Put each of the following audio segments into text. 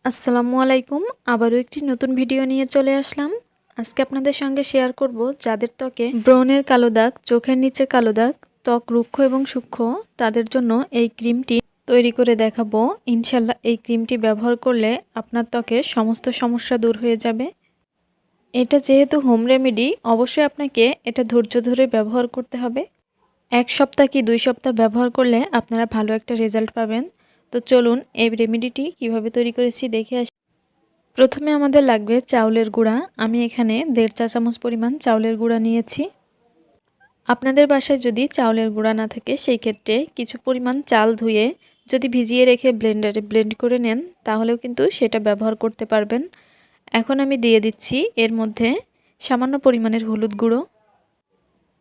আসসালামু আলাইকুম। আবারও একটি নতুন ভিডিও নিয়ে চলে আসলাম। আজকে আপনাদের সঙ্গে শেয়ার করব যাদের ত্বকে ব্রণের কালো দাগ, চোখের নিচে কালো দাগ, ত্বক রুক্ষ এবং সূক্ষ্ম, তাদের জন্য এই ক্রিমটি তৈরি করে দেখাবো। ইনশাল্লাহ এই ক্রিমটি ব্যবহার করলে আপনার ত্বকের সমস্ত সমস্যা দূর হয়ে যাবে। এটা যেহেতু হোম রেমেডি, অবশ্যই আপনাকে এটা ধৈর্য ধরে ব্যবহার করতে হবে। 1 সপ্তাহ কি 2 সপ্তাহ ব্যবহার করলে আপনারা ভালো একটা রেজাল্ট পাবেন। তো চলুন এই রেমেডিটি কিভাবে তৈরি করেছি দেখে আসি। প্রথমে আমাদের লাগবে চাউলের গুঁড়া। আমি এখানে 1.5 চা চামচ পরিমাণ চাউলের গুঁড়া নিয়েছি। আপনাদের বাসায় যদি চাউলের গুঁড়া না থাকে, সেই ক্ষেত্রে কিছু পরিমাণ চাল ধুয়ে যদি ভিজিয়ে রেখে ব্লেন্ডারে ব্লেন্ড করে নেন, তাহলেও কিন্তু সেটা ব্যবহার করতে পারবেন। এখন আমি দিয়ে দিচ্ছি এর মধ্যে সামান্য পরিমাণের হলুদ গুঁড়ো।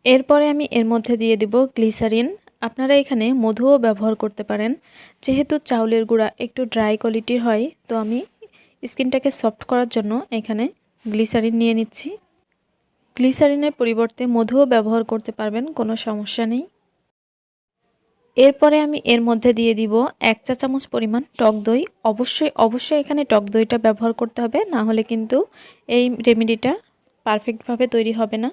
এরপরে আমি এর মধ্যে দিয়ে দিব গ্লিসারিন। আপনারা এখানে মধুও ব্যবহার করতে পারেন। যেহেতু চাউলের গুঁড়া একটু ড্রাই কোয়ালিটির হয়, তো আমি স্কিনটাকে সফট করার জন্য এখানে গ্লিসারিন নিয়ে নিচ্ছি। গ্লিসারিনের পরিবর্তে মধুও ব্যবহার করতে পারবেন, কোনো সমস্যা নেই। এরপরে আমি এর মধ্যে দিয়ে দিব 1 চা চামচ পরিমাণ টক দই। অবশ্যই এখানে টক দইটা ব্যবহার করতে হবে, না হলে কিন্তু এই রেমেডিটা পারফেক্টভাবে তৈরি হবে না।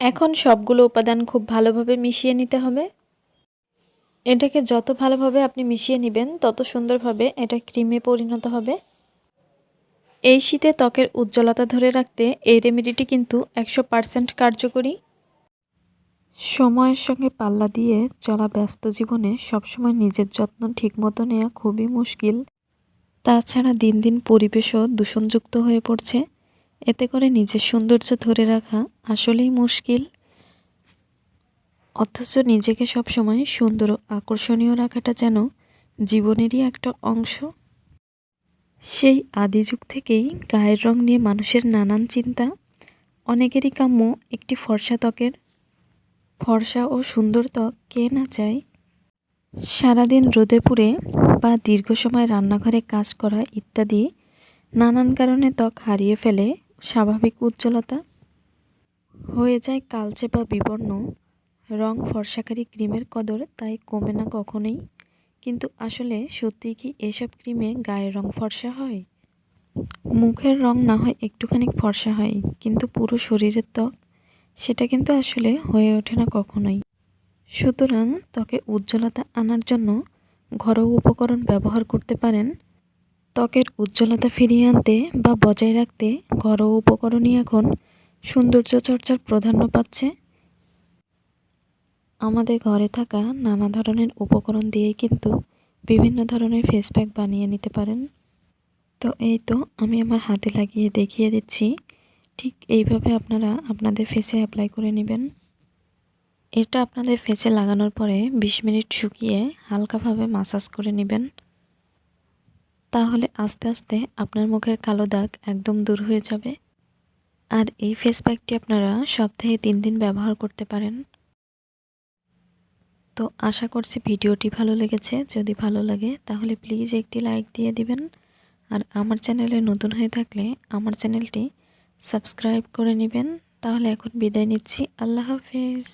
এখন সবগুলো উপাদান খুব ভালোভাবে মিশিয়ে নিতে হবে। এটাকে যত ভালোভাবে আপনি মিশিয়ে নেবেন, তত সুন্দরভাবে এটা ক্রিমে পরিণত হবে। এই শীতে ত্বকের উজ্জ্বলতা ধরে রাখতে এই রেমেডিটি কিন্তু 100% কার্যকরী। সময়ের সঙ্গে পাল্লা দিয়ে চলা ব্যস্ত জীবনে সবসময় নিজের যত্ন ঠিকমতো নেওয়া খুবই মুশকিল। তাছাড়া দিন দিন পরিবেশও দূষণযুক্ত হয়ে পড়ছে। এতে করে নিজের সৌন্দর্য ধরে রাখা আসলেই মুশকিল। অথচ নিজেকে সবসময় সুন্দর ও আকর্ষণীয় রাখাটা যেন জীবনেরই একটা অংশ। সেই আদি যুগ থেকেই গায়ের রং নিয়ে মানুষের নানান চিন্তা। অনেকেরই কাম্য একটি ফর্সা ত্বকের। ফর্সা ও সুন্দর ত্বক কে না চায়? সারাদিন রোদে পুড়ে বা দীর্ঘ সময় রান্নাঘরে কাজ করা ইত্যাদি নানান কারণে ত্বক হারিয়ে ফেলে স্বাভাবিক উজ্জ্বলতা, হয়ে যায় কালচে বা বিবর্ণ। রং ফর্সাকারী ক্রিমের কদর তাই কমে না কখনোই। কিন্তু আসলে সত্যিই কি এসব ক্রিমে গায়ের রং ফর্সা হয়? মুখের রং না হয় একটুখানি ফর্সা হয়, কিন্তু পুরো শরীরের ত্বক সেটা কিন্তু আসলে হয়ে ওঠে না কখনোই। সুতরাং ত্বকে উজ্জ্বলতা আনার জন্য ঘরোয়া উপকরণ ব্যবহার করতে পারেন। ত্বকের উজ্জ্বলতা ফিরিয়ে আনতে বা বজায় রাখতে ঘরোয়া উপকরণই এখন সৌন্দর্য চর্চার প্রাধান্য পাচ্ছে। আমাদের ঘরে থাকা নানা ধরনের উপকরণ দিয়েই কিন্তু বিভিন্ন ধরনের ফেস প্যাক বানিয়ে নিতে পারেন। তো এই তো আমি আমার হাতে লাগিয়ে দেখিয়ে দিচ্ছি। ঠিক এইভাবে আপনারা আপনাদের ফেসে অ্যাপ্লাই করে নেবেন। এটা আপনাদের ফেসে লাগানোর পরে 20 মিনিট শুকিয়ে হালকাভাবে মাসাজ করে নেবেন। তাহলে আস্তে আস্তে আপনার মুখের কালো দাগ একদম দূর হয়ে যাবে। আর এই ফেস প্যাকটি আপনারা সপ্তাহে 3 দিন ব্যবহার করতে পারেন। তো আশা করছি ভিডিওটি ভালো লেগেছে। যদি ভালো লাগে তাহলে প্লিজ একটি লাইক দিয়ে দিবেন। আর আমার চ্যানেলে নতুন হয়ে থাকলে আমার চ্যানেলটি সাবস্ক্রাইব করে নেবেন। তাহলে এখন বিদায় নিচ্ছি। আল্লাহ হাফেজ।